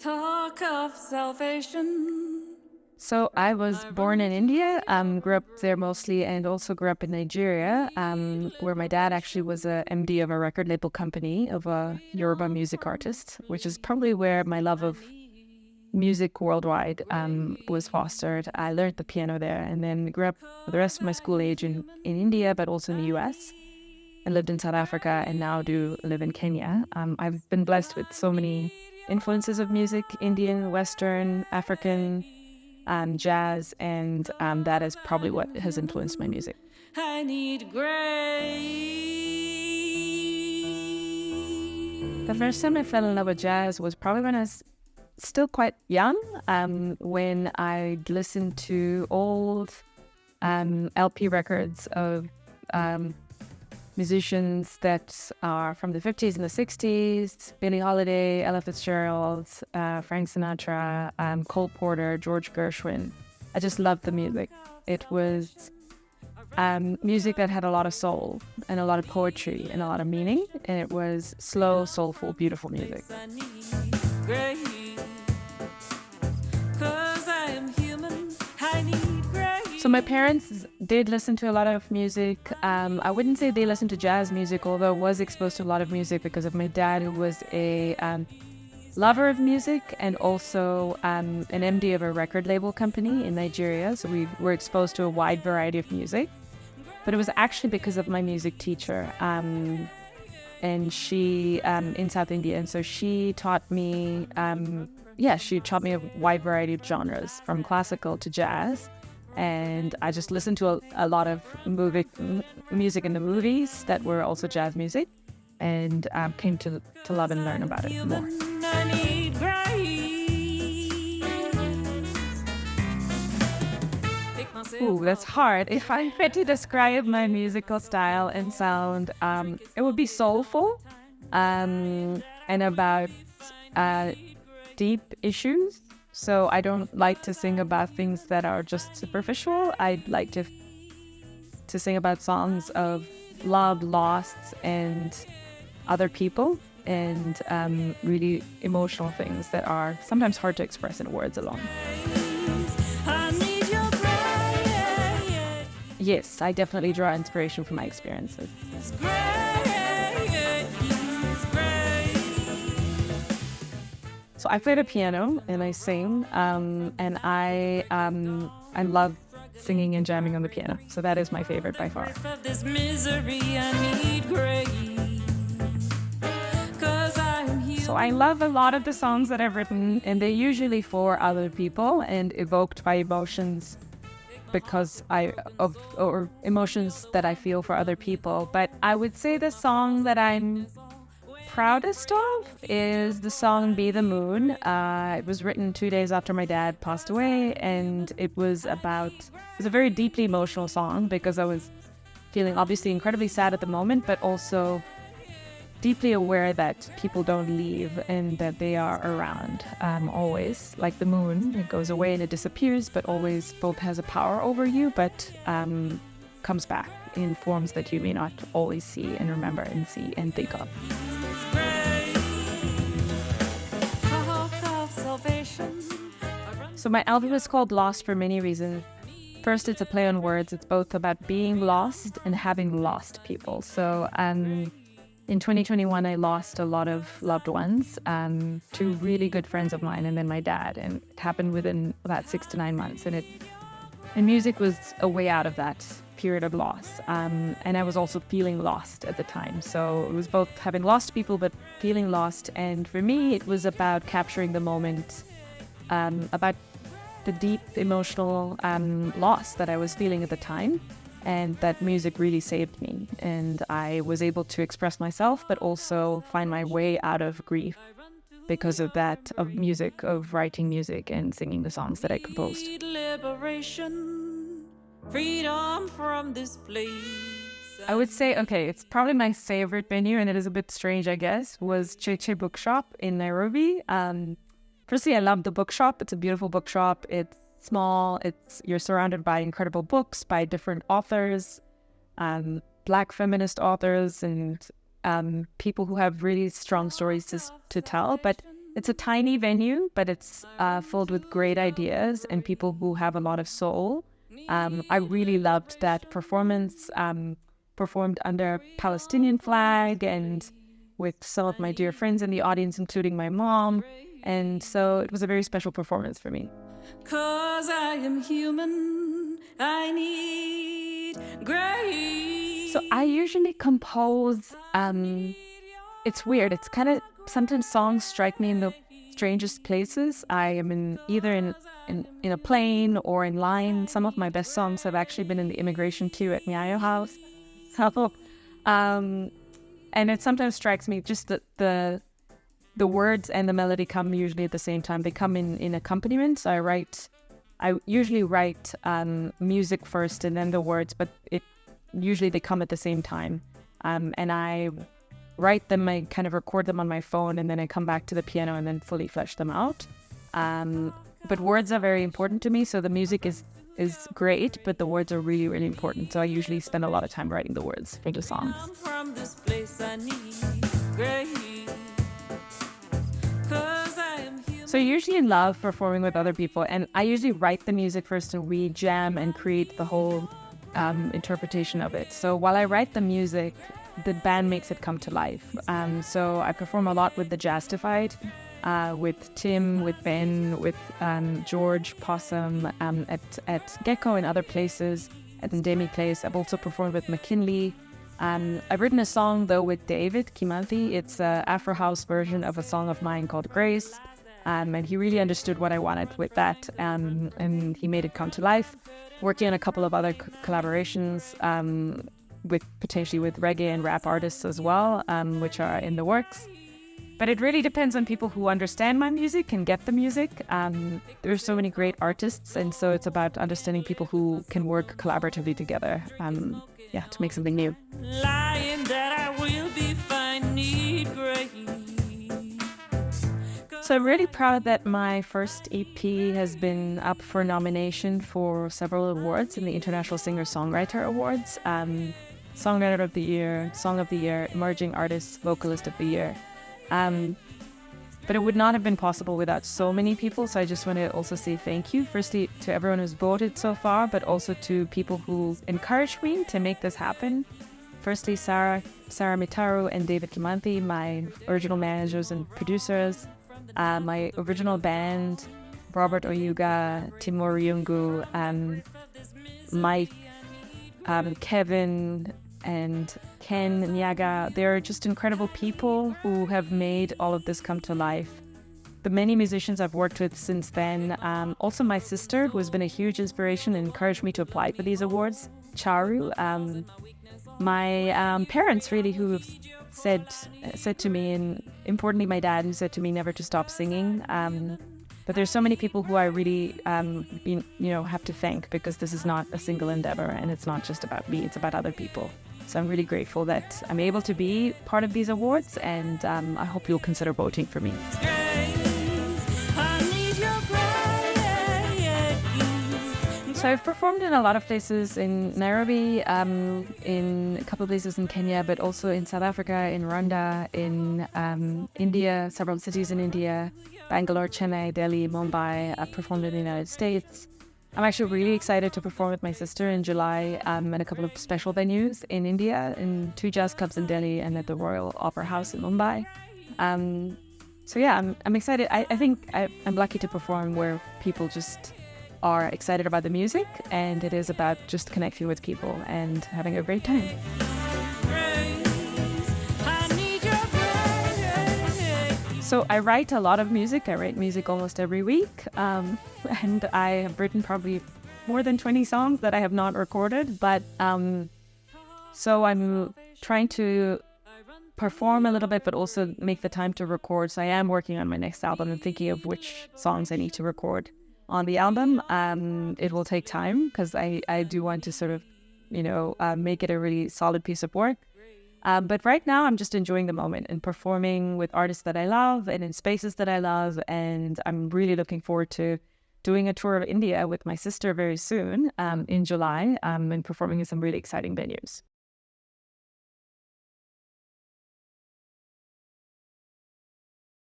talk of salvation. So I was born in India, grew up there mostly, and also grew up in Nigeria, where my dad actually was a MD of a record label company of a Yoruba music artist, which is probably where my love of music worldwide was fostered. I learned the piano there, and then grew up for the rest of my school age in India, but also in the US, and lived in South Africa, and now do live in Kenya. I've been blessed with so many influences of music: Indian, Western, African, jazz, and that is probably what has influenced my music. I need grace. The first time I fell in love with jazz was probably when I was still quite young, when I listened to old LP records of musicians that are from the 50s and the 60s, Billie Holiday, Ella Fitzgerald, Frank Sinatra, Cole Porter, George Gershwin. I just loved the music. It was music that had a lot of soul and a lot of poetry and a lot of meaning, and it was slow, soulful, beautiful music. I need grace. 'Cause I am human. I need grace. So my parents did listen to a lot of music. I wouldn't say they listened to jazz music, although I was exposed to a lot of music because of my dad, who was a lover of music and also an MD of a record label company in Nigeria. So we were exposed to a wide variety of music. But it was actually because of my music teacher, and she in South India, and so she taught me. She taught me a wide variety of genres, from classical to jazz. And I just listened to a lot of music in the movies that were also jazz music, and came to love and learn about it more. I need grace. Pick myself Ooh, that's hard. If I had to describe my musical style and sound, it would be soulful, and about deep issues. So I don't like to sing about things that are just superficial. I'd like to sing about songs of love, loss, and other people, and really emotional things that are sometimes hard to express in words alone. I need your grace. Yes, I definitely draw inspiration from my experiences. So I play the piano and I sing, and I love singing and jamming on the piano. So that is my favorite by far. Of this misery, I need grace. 'Cause I am human. So I love a lot of the songs that I've written, and they're usually for other people and evoked by emotions or emotions that I feel for other people. But I would say the song that I'm proudest of is the song Be the Moon. It was written 2 days after my dad passed away, and it was a very deeply emotional song because I was feeling obviously incredibly sad at the moment, but also deeply aware that people don't leave and that they are around always. Like the moon, it goes away and it disappears, but always both has a power over you, but comes back in forms that you may not always see and remember and see and think of. So my album is called Lost for many reasons. First, it's a play on words. It's both about being lost and having lost people. So in 2021, I lost a lot of loved ones, two really good friends of mine, and then my dad. And it happened within about 6 to 9 months. And music was a way out of that period of loss. And I was also feeling lost at the time. So it was both having lost people, but feeling lost. And for me, it was about capturing the moment, about the deep emotional loss that I was feeling at the time. And that music really saved me. And I was able to express myself, but also find my way out of grief because of that, of music, of writing music and singing the songs that I composed. Liberation, freedom from this place. I would say, okay, it's probably my favorite venue, and it is a bit strange, I guess, was Cheche Bookshop in Nairobi. Firstly, I love the bookshop. It's a beautiful bookshop. It's small. You're surrounded by incredible books by different authors, Black feminist authors, and people who have really strong stories to tell. But It's a tiny venue, but it's filled with great ideas and people who have a lot of soul. I really loved that performance, performed under Palestinian flag and with some of my dear friends in the audience, including my mom. And so it was a very special performance for me. 'Cause I am human, I need grace. So I usually compose, it's weird. It's kind of, sometimes songs strike me in the strangest places. I am either in a plane or in line. Some of my best songs have actually been in the immigration queue at Nyayo House. So, and it sometimes strikes me just that the words and the melody come usually at the same time. They come in accompaniment. So I usually write music first and then the words, but usually they come at the same time. And I write them, I kind of record them on my phone, and then I come back to the piano and then fully flesh them out. But words are very important to me. So the music is great, but the words are really, really important. So I usually spend a lot of time writing the words for the songs. From this place I need grace. 'Cause I am human. So I usually love performing with other people, and I usually write the music first and we jam and create the whole interpretation of it. So while I write the music, the band makes it come to life. So I perform a lot with the Jazztified, with Tim, with Ben, with George, Possum, at Gecko and other places, at Ndemi Place. I've also performed with McKinley. I've written a song, though, with David Kimanthi. It's an Afro House version of a song of mine called Grace. And he really understood what I wanted with that, and he made it come to life. Working on a couple of other collaborations, potentially with reggae and rap artists as well, which are in the works. But it really depends on people who understand my music and get the music. There's so many great artists, and so it's about understanding people who can work collaboratively together, to make something new. Lying that I will be fine, need grace. So I'm really proud that my first EP has been up for nomination for several awards in the International Singer-Songwriter Awards. Songwriter of the Year, Song of the Year, Emerging Artist, Vocalist of the Year. But it would not have been possible without so many people. So I just want to also say thank you, firstly, to everyone who's voted so far, but also to people who encouraged me to make this happen. Firstly, Sarah Mitaru and David Kimanthi, my original managers and producers. My original band, Robert Oyuga, Timur Yungu, Mike, Kevin, and Ken Nyaga. They're just incredible people who have made all of this come to life. The many musicians I've worked with since then. Also my sister, who has been a huge inspiration and encouraged me to apply for these awards, Charu. My parents, really, who have said to me, and importantly my dad, who said to me never to stop singing. But there's so many people who I really have to thank, because this is not a single endeavor and it's not just about me, it's about other people. So I'm really grateful that I'm able to be part of these awards, and I hope you'll consider voting for me. So I've performed in a lot of places in Nairobi, in a couple of places in Kenya, but also in South Africa, in Rwanda, in India, several cities in India, Bangalore, Chennai, Delhi, Mumbai. I've performed in the United States. I'm actually really excited to perform with my sister in July at a couple of special venues in India, in 2 jazz clubs in Delhi and at the Royal Opera House in Mumbai. So yeah, I'm excited. I think I'm lucky to perform where people just are excited about the music, and it is about just connecting with people and having a great time. So I write a lot of music. I write music almost every week, and I have written probably more than 20 songs that I have not recorded. But so I'm trying to perform a little bit, but also make the time to record. So I am working on my next album and thinking of which songs I need to record on the album. It will take time, because I do want to sort of, make it a really solid piece of work. But right now I'm just enjoying the moment and performing with artists that I love and in spaces that I love. And I'm really looking forward to doing a tour of India with my sister very soon, in July, and performing in some really exciting venues.